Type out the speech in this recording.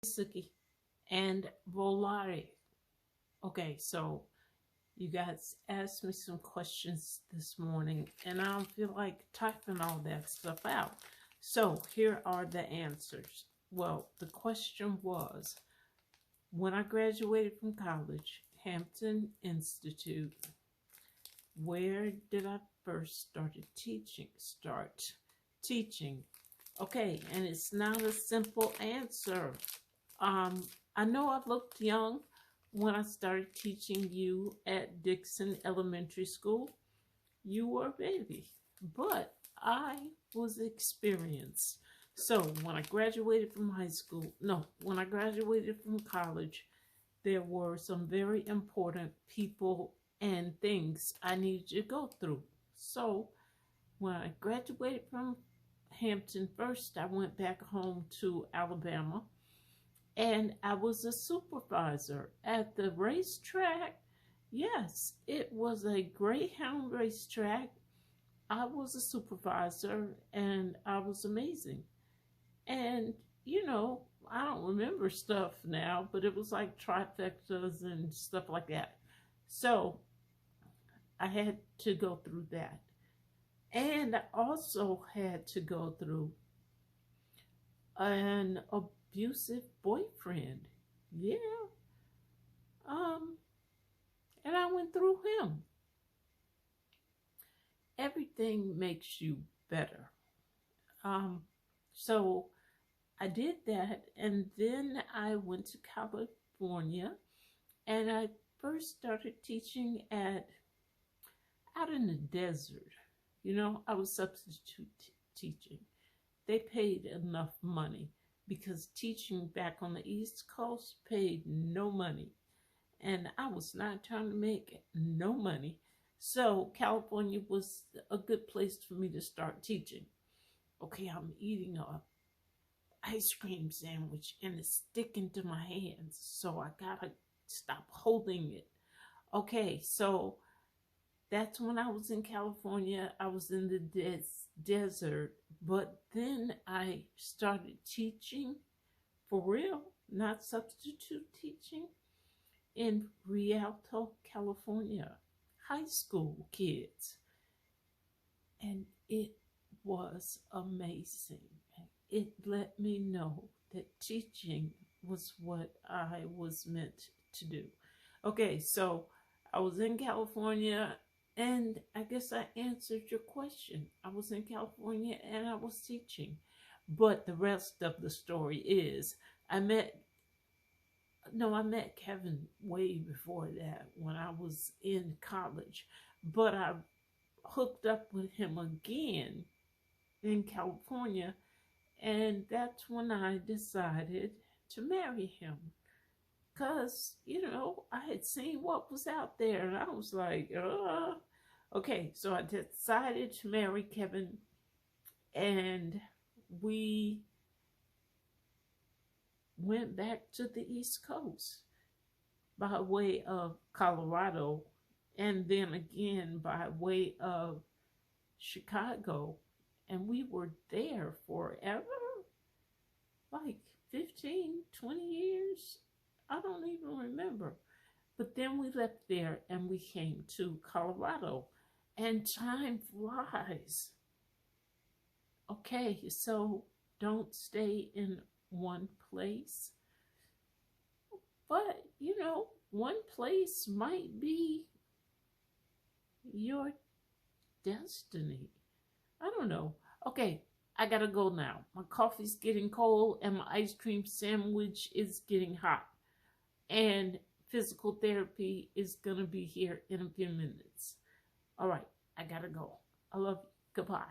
Suki and Volare. Okay, so you guys asked me some questions this morning, and I don't feel like typing all that stuff out. So here are the answers. Well, the question was, when I graduated from college, Hampton Institute, where did I first start teaching? Okay, and it's not a simple answer. Um, I know I looked young when I started teaching you at Dixon Elementary School. You were a baby, but I was experienced. So when I graduated from high school, no, when I graduated from college, there were some very important people and things I needed to go through. So when I graduated from Hampton first, I went back home to Alabama, and I was a supervisor at the racetrack. Yes, it was a Greyhound racetrack. I was a supervisor, and I was amazing. And, I don't remember stuff now, but it was like trifectas and stuff like that. So I had to go through that. And I also had to go through an abusive boyfriend. Yeah. Um, and I went through him. Everything makes you better. So I did that, and then I went to California, and I first started teaching out in the desert. I was substitute teaching. They paid enough money because teaching back on the East Coast paid no money. And I was not trying to make no money. So California was a good place for me to start teaching. Okay, I'm eating a ice cream sandwich and it's sticking to my hands. So I gotta stop holding it. Okay, so that's when I was in California. I was in the desert, but then I started teaching for real, not substitute teaching, in Rialto, California, high school kids. And it was amazing. It let me know that teaching was what I was meant to do. Okay, so I was in California, and I guess I answered your question. I was in California and I was teaching. But the rest of the story is I met Kevin way before that when I was in college. But I hooked up with him again in California, and that's when I decided to marry him. Because, I had seen what was out there, and I was like, okay, so I decided to marry Kevin, and we went back to the East Coast by way of Colorado, and then again by way of Chicago. And we were there forever, like 15, 20 years. I don't even remember. But then we left there and we came to Colorado, and time flies. Okay, so don't stay in one place. But, one place might be your destiny. I don't know. Okay, I gotta go now. My coffee's getting cold and my ice cream sandwich is getting hot. And physical therapy is gonna be here in a few minutes. All right, I gotta go. I love you. Goodbye.